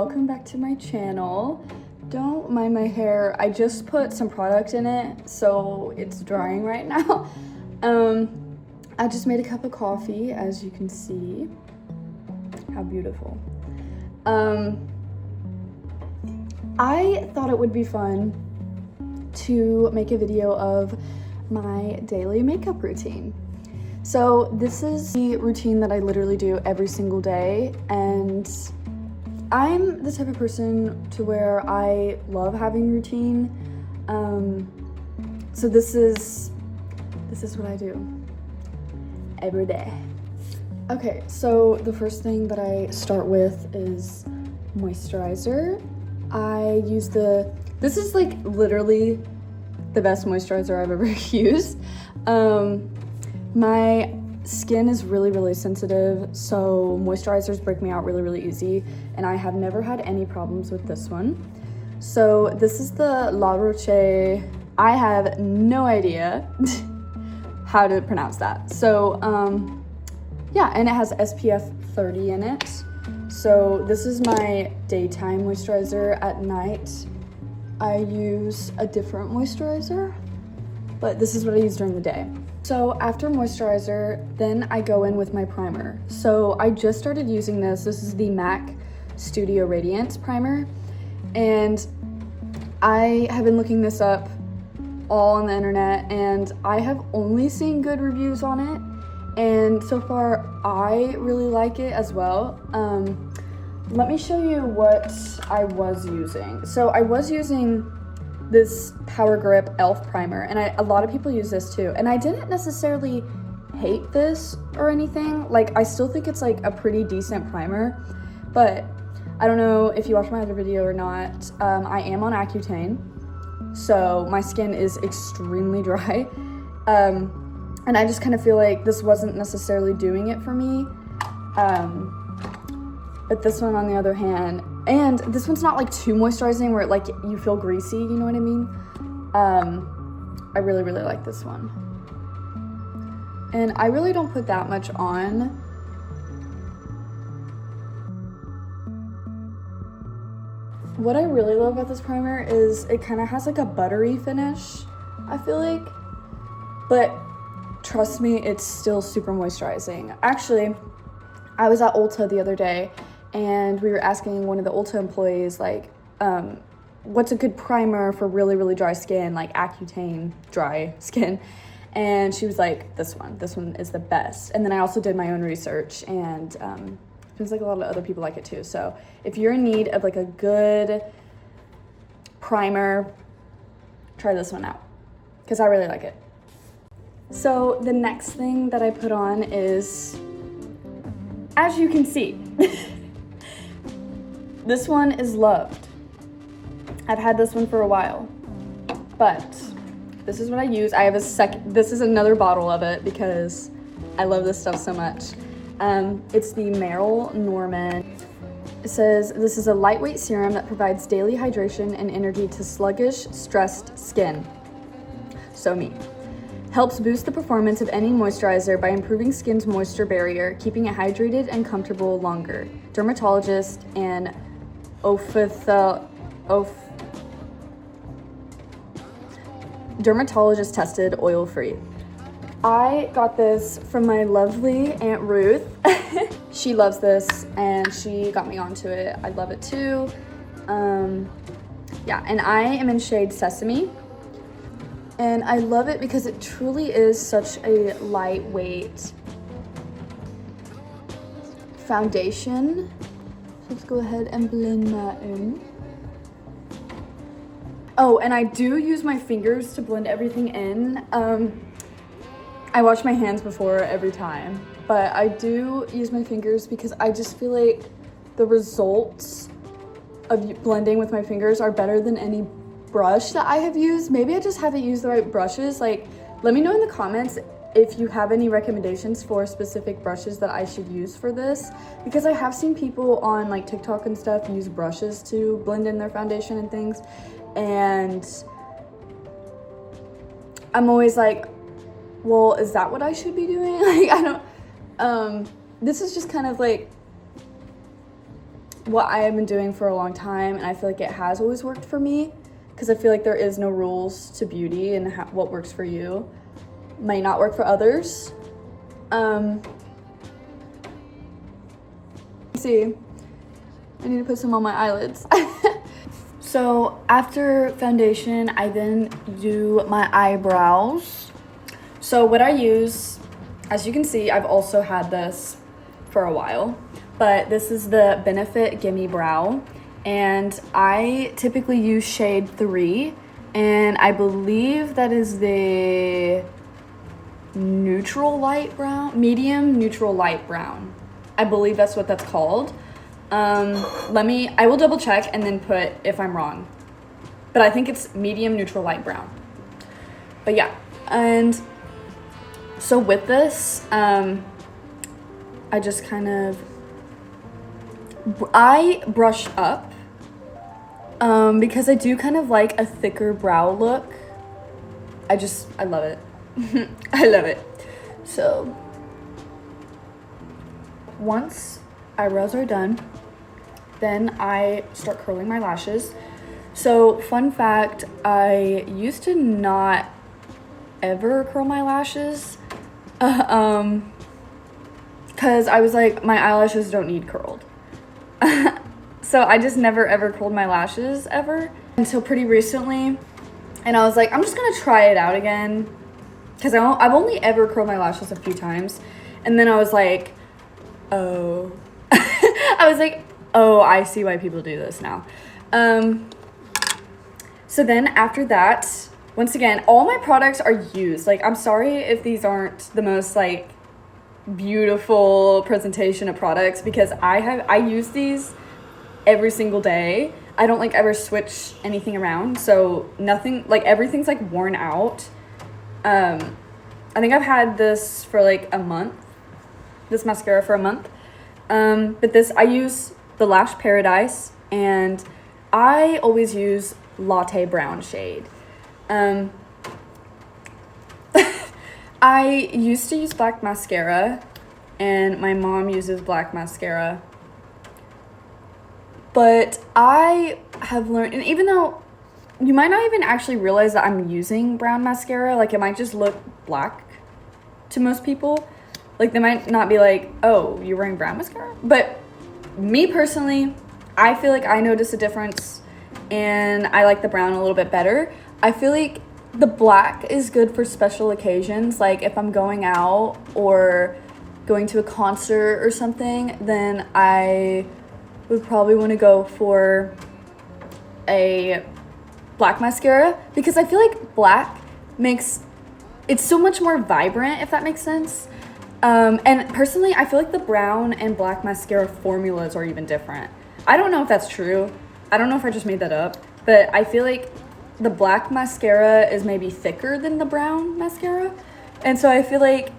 welcome back to my channel. Don't mind my hair. I just put some product in it, so it's drying right now. I just made a cup of coffee, as you can see. How beautiful. I thought it would be fun to make a video of my daily makeup routine. So this is the routine that I literally do every single day, and I'm the type of person to where I love having routine. So this is what I do every day. Okay, so the first thing that I start with is moisturizer. I use this is like literally the best moisturizer I've ever used. My skin is really sensitive, so moisturizers break me out really easy, and I have never had any problems with this one. So this is the La Roche. I have no idea how to pronounce that. So yeah, and it has SPF 30 in it. So this is my daytime moisturizer. At night I use a different moisturizer, but this is what I use during the day. So after moisturizer, then I go in with my primer. So I just started using this. This is the MAC Studio Radiance primer, and I have been looking this up all on the internet, and I have only seen good reviews on it, and so far I really like it as well. Let me show you what I was using. So I was using this Power Grip e.l.f. primer, and a lot of people use this too, and I didn't necessarily hate this or anything. Like, I still think it's like a pretty decent primer, but I don't know if you watched my other video or not. I am on Accutane, so my skin is extremely dry, and I just kind of feel like this wasn't necessarily doing it for me. But this one, on the other hand, and this one's not like too moisturizing where like you feel greasy, you know what I mean? I really like this one. And I really don't put that much on. What I really love about this primer is it kind of has like a buttery finish, I feel like. But trust me, it's still super moisturizing. Actually, I was at Ulta the other day, and we were asking one of the Ulta employees, like, what's a good primer for really dry skin, like Accutane dry skin? And she was like, this one is the best. And then I also did my own research, and seems like a lot of other people like it too. So if you're in need of like a good primer, try this one out, because I really like it. So the next thing that I put on is, as you can see, this one is loved. I've had this one for a while, but this is what I use. I have this is another bottle of it because I love this stuff so much. It's the Meryl Norman. It says, this is a lightweight serum that provides daily hydration and energy to sluggish, stressed skin. So me. Helps boost the performance of any moisturizer by improving skin's moisture barrier, keeping it hydrated and comfortable longer. Dermatologist and dermatologist tested, oil-free. I got this from my lovely Aunt Ruth. She loves this, and she got me onto it. I love it too. Yeah, and I am in shade Sesame. And I love it because it truly is such a lightweight foundation. Let's go ahead and blend that in. Oh, and I do use my fingers to blend everything in. I wash my hands before every time, but I do use my fingers because I just feel like the results of blending with my fingers are better than any brush that I have used. Maybe I just haven't used the right brushes. Like, let me know in the comments if you have any recommendations for specific brushes that I should use for this, because I have seen people on like TikTok and stuff use brushes to blend in their foundation and things, and I'm always like, well, is that what I should be doing? Like, I don't, this is just kind of like what I have been doing for a long time, and I feel like it has always worked for me, because I feel like there is no rules to beauty, and what works for you might not work for others. See, I need to put some on my eyelids. So after foundation, I then do my eyebrows. So what I use, as you can see, I've also had this for a while, but this is the Benefit Gimme Brow, and I typically use shade 3, and I believe that is the neutral light brown, medium neutral light brown. I believe that's what that's called. I will double check and then put if I'm wrong, but I think it's medium neutral light brown. But yeah, and so with this, I just kind of, I brush up, because I do kind of like a thicker brow look. I love it. I love it. So once eyebrows are done, then I start curling my lashes. So fun fact, I used to not ever curl my lashes, because I was like, my eyelashes don't need curled. So I just never ever curled my lashes ever until pretty recently, and I was like, I'm just gonna try it out again, because I've only ever curled my lashes a few times, and then I was like, oh. I was like, oh, I see why people do this now. So then after that, once again, all my products are used. Like, I'm sorry if these aren't the most like beautiful presentation of products, because I use these every single day. I don't like ever switch anything around, so nothing, like everything's like worn out. I think I've had this for like a month, this mascara for a month. But this, I use the Lash Paradise, and I always use Latte Brown shade. I used to use black mascara, and my mom uses black mascara. But I have learned, and even though you might not even actually realize that I'm using brown mascara, like it might just look black to most people. Like they might not be like, oh, you're wearing brown mascara? But me personally, I feel like I notice a difference, and I like the brown a little bit better. I feel like the black is good for special occasions, like if I'm going out or going to a concert or something, then I would probably want to go for a black mascara, because I feel like black makes it's so much more vibrant, if that makes sense. And personally, I feel like the brown and black mascara formulas are even different. I don't know if that's true. I don't know if I just made that up, but I feel like the black mascara is maybe thicker than the brown mascara. And so I feel like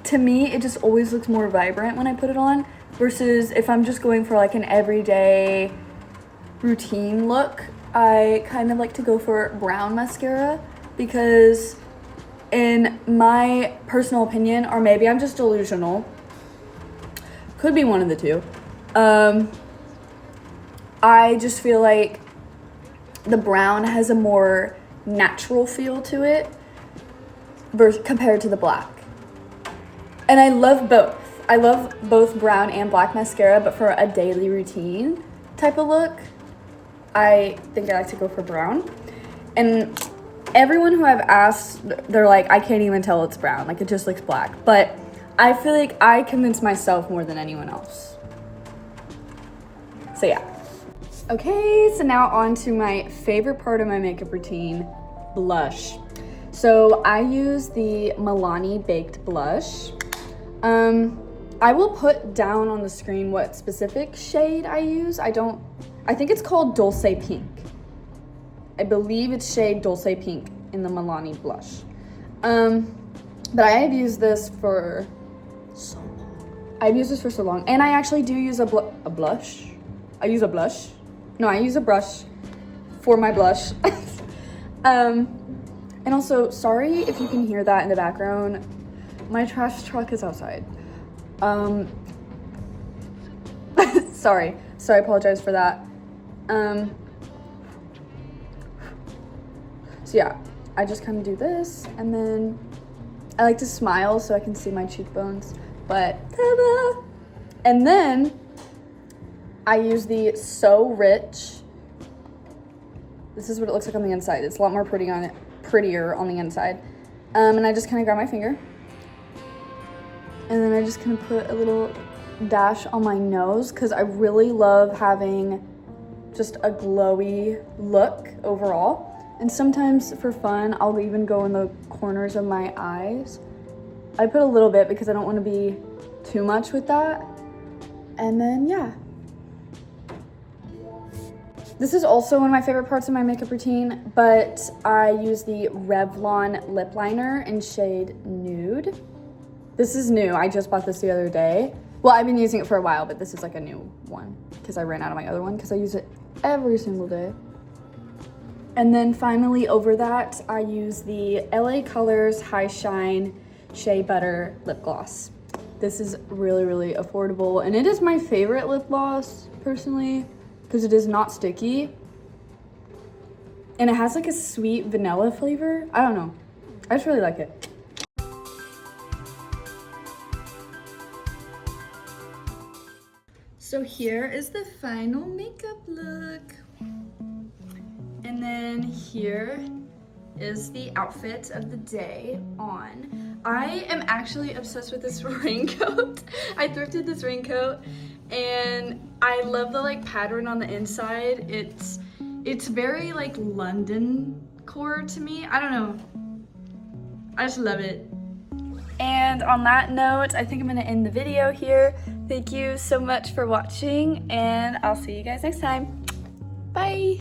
to me, it just always looks more vibrant when I put it on, versus if I'm just going for like an everyday routine look, I kind of like to go for brown mascara, because in my personal opinion, or maybe I'm just delusional, could be one of the two, I just feel like the brown has a more natural feel to it compared to the black. And I love both. I love both brown and black mascara, but for a daily routine type of look, I think I like to go for brown. And everyone who I've asked, they're like, I can't even tell it's brown. Like, it just looks black. But I feel like I convince myself more than anyone else. So yeah. Okay, so now on to my favorite part of my makeup routine, blush. So I use the Milani Baked Blush. I will put down on the screen what specific shade I use. I think it's called Dulce Pink. I believe it's shade Dulce Pink in the Milani blush. But I have used this for so long. I've used this for so long. And I actually do use a blush. I use a blush. No, I use a brush for my blush. And also, sorry if you can hear that in the background. My trash truck is outside. Sorry Sorry, I apologize for that. So yeah, I just kind of do this, and then I like to smile so I can see my cheekbones, but ta-da! And then I use the So Rich. This is what it looks like on the inside. It's a lot more prettier on the inside. And I just kind of grab my finger, and then I just kind of put a little dash on my nose because I really love having just a glowy look overall. And sometimes for fun, I'll even go in the corners of my eyes. I put a little bit because I don't want to be too much with that. And then, yeah. This is also one of my favorite parts of my makeup routine, but I use the Revlon lip liner in shade Nude. This is new. I just bought this the other day. Well, I've been using it for a while, but this is like a new one because I ran out of my other one because I use it every single day. And then finally over that, I use the LA Colors High Shine Shea Butter Lip Gloss. This is really, really affordable, and it is my favorite lip gloss, personally, because it is not sticky. And it has like a sweet vanilla flavor. I don't know. I just really like it. So here is the final makeup look. And then here is the outfit of the day on. I am actually obsessed with this raincoat. I thrifted this raincoat and I love the like pattern on the inside. It's very like London core to me. I don't know. I just love it. And on that note, I think I'm gonna end the video here. Thank you so much for watching, and I'll see you guys next time. Bye.